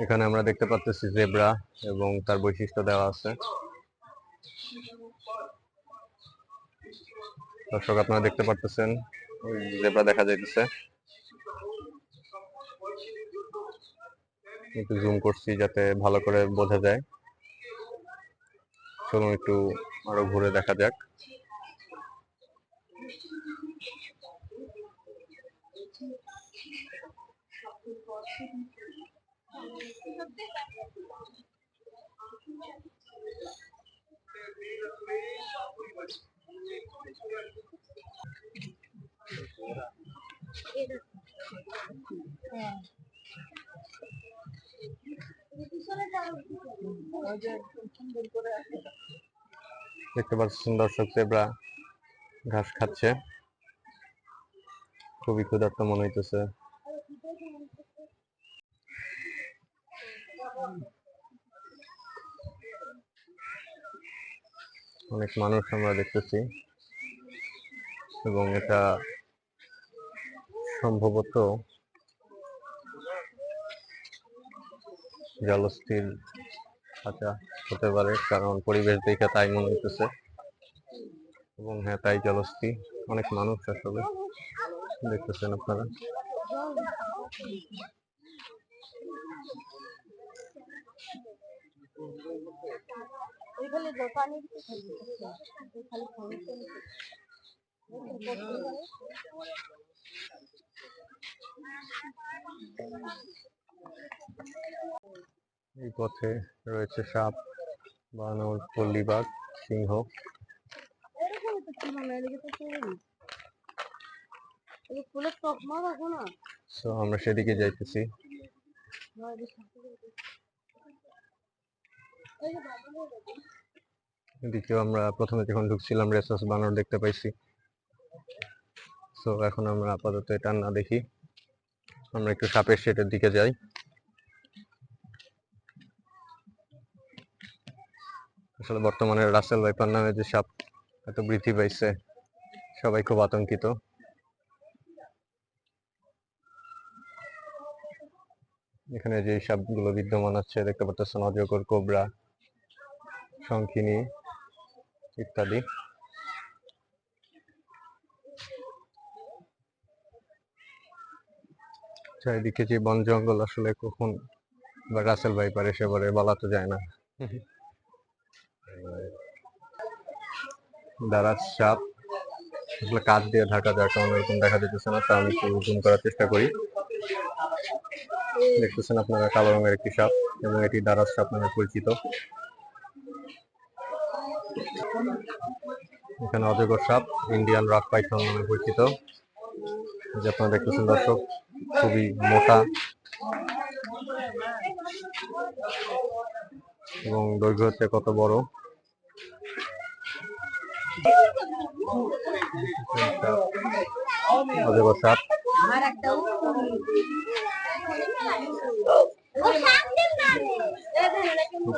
এখানে আমরা দেখতে পাচ্ছি জেব্রা এবং তার বৈশিষ্ট্য দেওয়া আছে। দর্শক আপনারা দেখতে পাচ্ছেন জেব্রা দেখা যাইতেছে, একটু জুম করছি যাতে ভালো করে বোঝা যায়। চলুন একটু আরো ঘুরে দেখা যাক। দেখতে পাচ্ছেন দর্শক জেব্রা ঘাস খাচ্ছে, খুবই ক্ষুধার্ত মনে হইতেছে। অনেক মানুষ আমরা দেখতেছি এবং এটা সম্ভবত জলস্থির খাঁচা হতে পারে, কারণ পরিবেশ দেখে তাই মনে হইতেছে। এবং হ্যাঁ, তাই জলস্থি। অনেক মানুষ আসলে দেখতেছেন আপনারা। এই পথে রয়েছে সাপ, বানর, পল্লীবাঘ, সিংহ। আমরা সেদিকে যাইতেছি। এদিকেও আমরা প্রথমে যখন ঢুকছিলাম রেসাস বানর দেখতে পাইছি। তো এখন আমরা আপাতত এটা না দেখি, আমরা একটু সাপের শেডের দিকে যাই। আসলে বর্তমানে রাসেল ভাইপার নামে যে সাপ এত বৃদ্ধি পাইছে, সবাই খুব আতঙ্কিত। এখানে যে সাপগুলো বিদ্যমান আছে দেখতে পাচ্ছেন, অজগর, কোবরা, শঙ্খিনী ইত্যাদি। চারিদিকে যে বন জঙ্গল, আসলে কখন বা রাসেল ভাইপার এসে পড়ে বলা তো যায় না। দারাজ সাপ আসলে কাঠ দিয়ে ঢাকা, যার কারণে এরকম দেখা যেতেছে না। তা আমি একটু জুম করার চেষ্টা করি। দেখতেছেন আপনারা কালো রঙের একটি সাপ, এবং এটি দারাজ সাপ নামে পরিচিত। এখানে অজগর সাপ, ইন্ডিয়ান রক পাইথন নামে পরিচিত, যে আপনারা দেখতেছেন দর্শক, খুবই মোটা এবং দৈর্ঘ্য হচ্ছে কত বড়। অজগর সাপ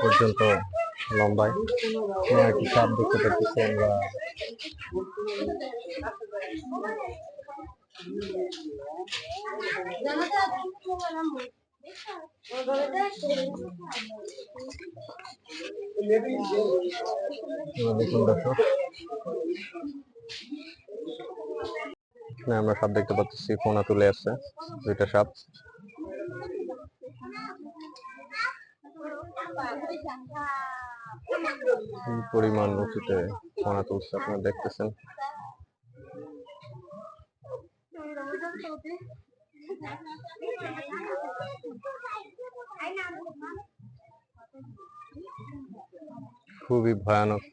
পর্যন্ত লম্বায়। একটি সাপ দেখতে পাচ্ছি আমরা। দেখুন দর্শক, আমরা সাপ দেখতে পাচ্ছি, ফোনা তুলে আসছে দুইটা সাপ। পরিমাণ উঁচুতে ফোনা তুলছে আপনারা দেখতেছেন। খুবই ভয়ানক।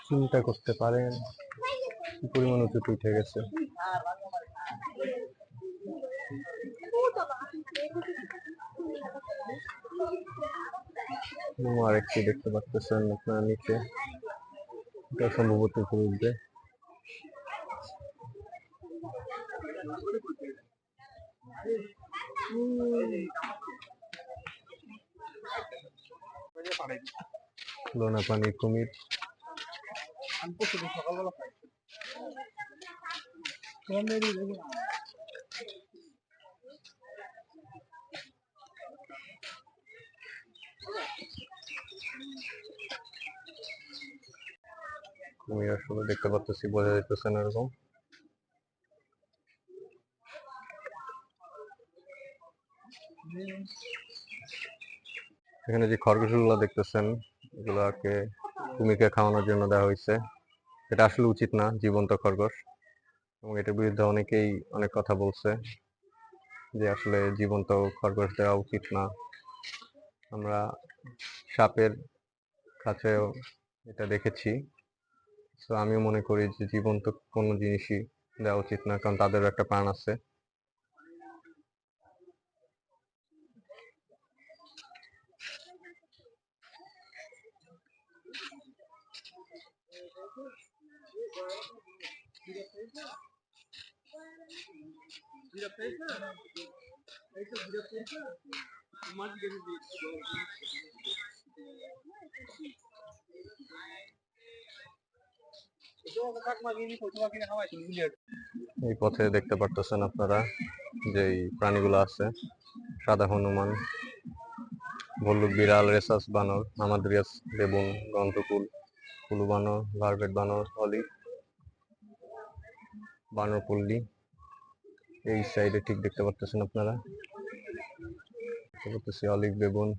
চিন্তা করতে পারেন কি পরিমাণ উঁচুতে উঠে গেছে। আরেকটি দেখতে পাচ্ছেন আপনার নিচে, এটা সম্ভবত উপরে উঠবে। লোনা পানির কুমির। কুমির আসলে দেখতে পাচ্ছি, বোঝা যাইতেছে না এরকম। এখানে যে খরগোশগুলো দেখতেছেন, এগুলাকে কুমিরকে খাওয়ানোর জন্য দেওয়া হয়েছে। এটা আসলে উচিত না, জীবন্ত খরগোশ। এবং এটার বিরুদ্ধে অনেকেই অনেক কথা বলছে যে আসলে জীবন্ত খরগোশ দেওয়া উচিত না। আমরা সাপের কাছেও এটা দেখেছি। তো আমিও মনে করি যে জীবন্ত কোনো জিনিসই দেওয়া উচিত না, কারণ তাদেরও একটা প্রাণ আছে। এই পথে দেখতে পারতেছেন আপনারা যে প্রাণীগুলো আছে, সাদা হনুমান, ভল্লুক, বিড়াল, রেসাস বানর, আমাদ্রিয়াস, বেবুন, গন্ধকুল, কুলু বানর, ভারভেট বানর, অলিভ বানরপল্লী। এই সাইডে ঠিক দেখতে পাচ্ছেন আপনারা, অলিভ, বেবুন।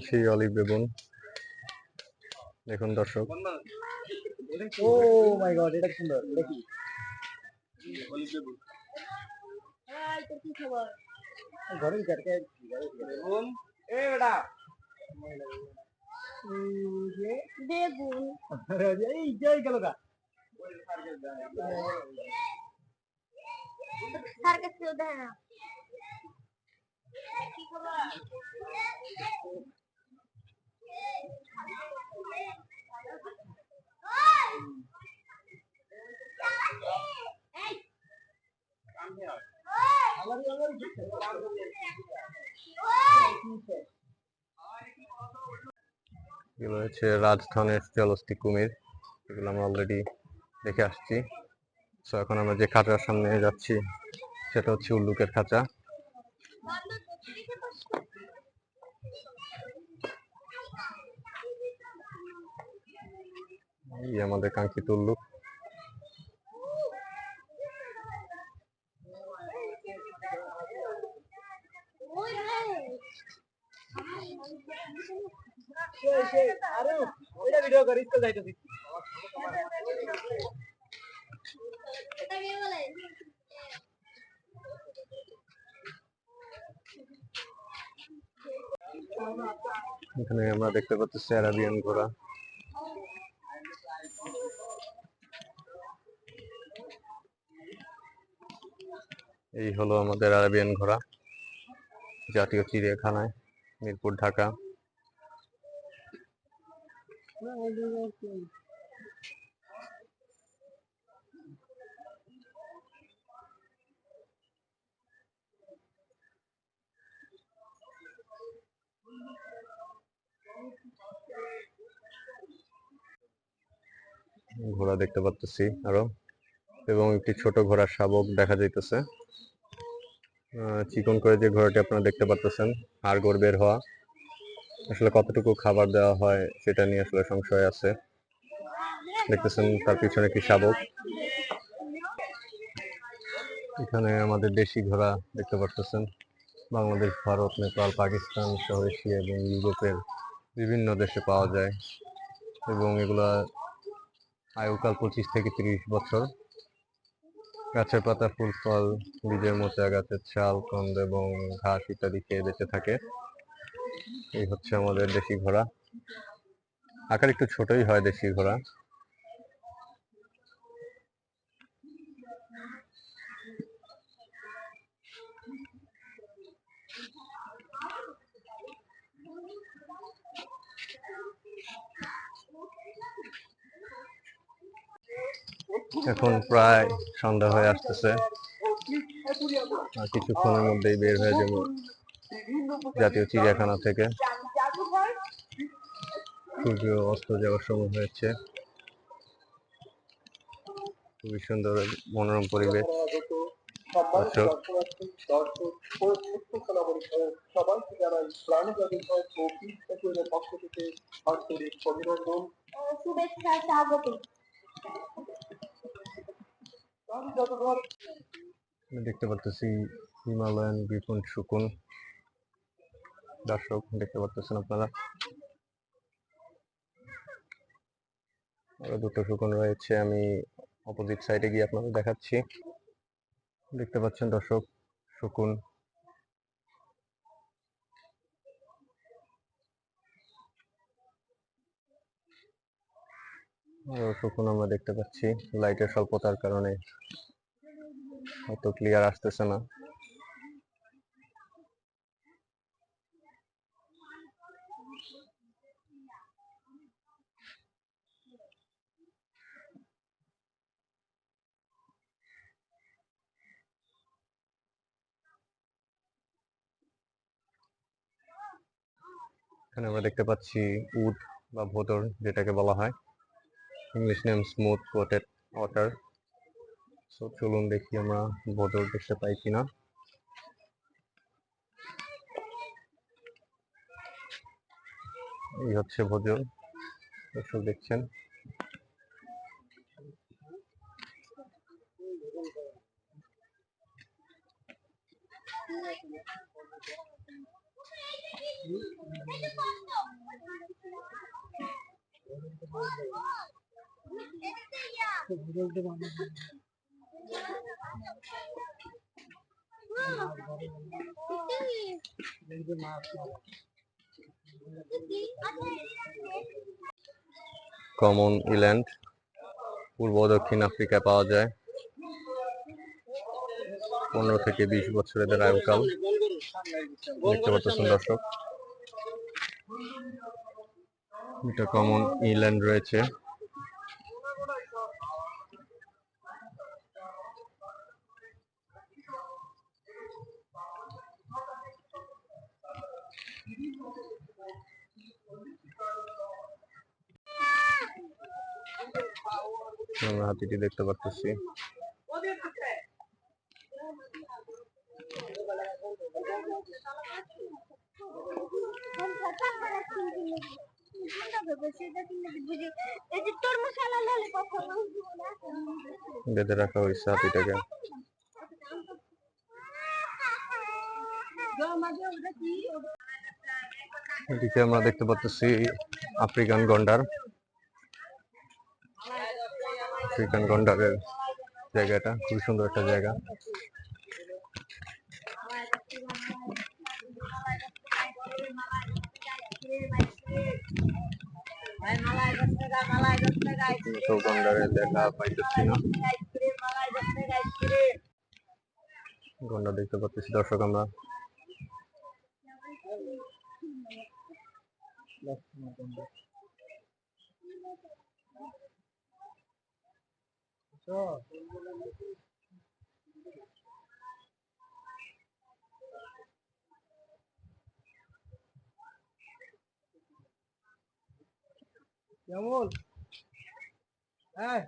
সেই অলিভ বেগুন দেখুন দর্শক। ও মাই গড, এটা সুন্দর। এটা কি অলিভ বেগুন? হাই, তোর কি খবর? ঘরে যাচ্ছে বেগুন। এ বেটা, যে বেগুন আরে এই যাই গেল গা। ওই সার্কেল দা, সার্কেল কেউ দেয় না। কি খবর? এগুলো হচ্ছে রাজস্থানের জলস্থি কুমির, এগুলো আমরা অলরেডি দেখে আসছি। তো এখন আমরা যে খাঁচার সামনে যাচ্ছি সেটা হচ্ছে উল্লুকের খাঁচা। এই আমাদের কাঙ্ক্ষিত উল্লুক। আরে ওইটা ভিডিও করিস তো যাইতেছি। এখানে আমরা দেখতে পাচ্ছি আরাবিয়ান ঘোড়া। এই হলো আমাদের আরাবিয়ান ঘোড়া, জাতীয় চিড়িয়াখানায়, মিরপুর, ঢাকা। ঘোড়া দেখতে পাচ্ছি আরো, এবং একটি ছোট ঘোড়ার শাবক দেখা যাইতেছে। চিকন করে যে ঘোড়াটি আপনারা দেখতে পাচ্ছেন, হাড়গোড় বের হওয়া, আসলে কতটুকু খাবার দেওয়া হয় সেটা নিয়ে আসলে সংশয় আছে। দেখতেছেন তার পিছনে একটি শাবক। এখানে আমাদের দেশি ঘোড়া দেখতে পারতেছেন। বাংলাদেশ, ভারত, নেপাল, পাকিস্তান সহ এশিয়া এবং ইউরোপের বিভিন্ন দেশে পাওয়া যায় এবং এগুলা আয়ুকাল 25 থেকে 30 বছর। গাছের পাতা, ফুল, ফল, বীজের মোচা, গাছের ছাল, কন্দ এবং ঘাস ইত্যাদি খেয়ে বেঁচে থাকে। এই হচ্ছে আমাদের দেশি ঘোড়া। আকার একটু ছোটই হয় দেশি ঘোড়া। এখন প্রায় সন্ধ্যা হয়ে আসতেছে, আর কিছুক্ষণের মধ্যেই বের হয়ে যাবো জাতীয় চিড়িয়াখানা থেকে। সূর্য অস্ত যাওয়ার সময় হয়েছে। খুবই সুন্দর মনোরম পরিবেশ। দর্শক, সবাইকে জানাই প্রাণী জগৎ ও কীটপতঙ্গের পক্ষ থেকে আন্তরিক অভিনন্দন ও শুভেচ্ছা স্বাগত। দেখতে পারতেছি হিমালয়ান বিপুল শকুন। দর্শক দেখতে পারতেছেন আপনারা, আরো দুটো শকুন রয়েছে। আমি অপোজিট সাইডে গিয়ে আপনাদের দেখাচ্ছি। দেখতে পাচ্ছেন দর্শক, শকুন। শকুন আমরা দেখতে পাচ্ছি। লাইটের স্বল্পতার কারণে হয়তো ক্লিয়ার আসতেছে না। এখানে আমরা দেখতে পাচ্ছি উট বা ভোদর, যেটাকে বলা হয়। English name smooth coated otter. So চলুন দেখি আমরা ভোদর দেখতে পাই কিনা। এই হচ্ছে ভোদর, দর্শক দেখছেন। কমন ইল্যান্ড পূর্ব ও দক্ষিণ আফ্রিকায় পাওয়া যায়। 15 থেকে 20 বছর এদের আয়ুকাল। দেখতে পাচ্ছেন দর্শক, এটা কমন ইল্যান্ড রয়েছে। আমরা হাতিটি দেখতে পাচ্ছি। বেঁধে রাখা হয়েছে হাতিটাকে। এদিকে আমরা দেখতে পাচ্ছি আফ্রিকান গন্ডার। আফ্রিকান গন্ডারের জায়গাটা খুবই সুন্দর একটা জায়গা। গন্ডারের দেখা পাইতেছি না। গন্ডার দেখতে পাচ্ছি দর্শক আমরা। কেমন? হ্যাঁ,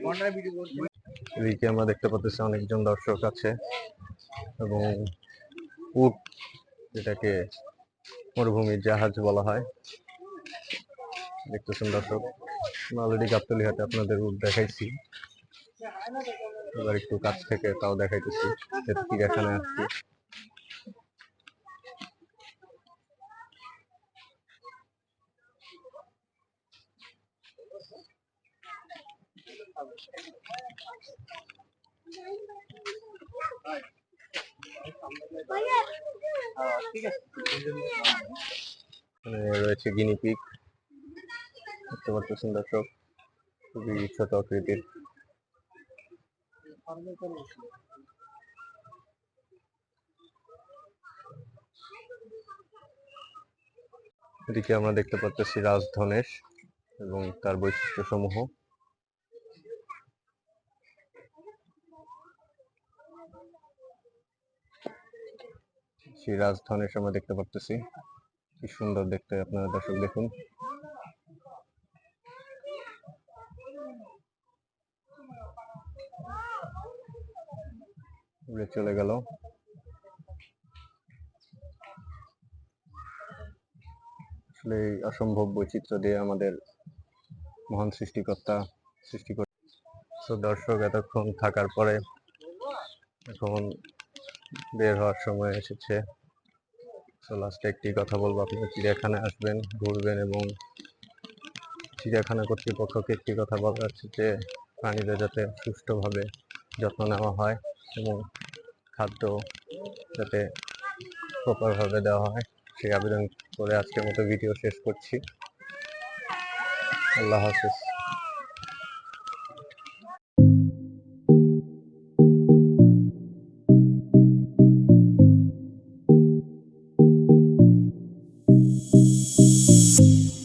গন্ডার ভিডিও করছি। এদিকে আমরা দেখতে পাচ্ছি অনেকজন দর্শক আছে এবং উট, যেটাকে মরুভূমির জাহাজ বলা হয়, দেখতেছেন দর্শক। অলরেডি গাবতলীহাটে আপনাদের উট দেখাইছি, এবার একটু কাছ থেকে তাও দেখাইতেছি। চিড়িয়াখানায় আসছি। এখানে রয়েছে গিনিপিগ, দেখতে পাচ্ছেন দর্শক, খুবই ছোট আকৃতির। এদিকে আমরা দেখতে পাচ্ছি রাজধনেশ এবং তার বৈশিষ্ট্য সমূহ। সেই রাজধনেশ আমরা দেখতে পাচ্ছি, কি সুন্দর দেখতে, আপনারা দর্শক দেখুন। উড়ে চলে গেল। আসলে এই অসম্ভব বৈচিত্র্য দিয়ে আমাদের মহান সৃষ্টিকর্তা সৃষ্টি করে। তো দর্শক, এতক্ষণ থাকার পরে এখন বের হওয়ার সময় এসেছে। তো লাস্টে একটি কথা বলবো, আপনারা চিড়িয়াখানায় আসবেন, ঘুরবেন, এবং চিড়িয়াখানা কর্তৃপক্ষকে একটি কথা বলা হচ্ছে যে প্রাণীদের যাতে সুষ্ঠুভাবে যত্ন নেওয়া হয় এবং খাদ্য যাতে প্রপারভাবে দেওয়া হয়, সেই আবেদন করে আজকের মতো ভিডিও শেষ করছি। আল্লাহ হাফেজ।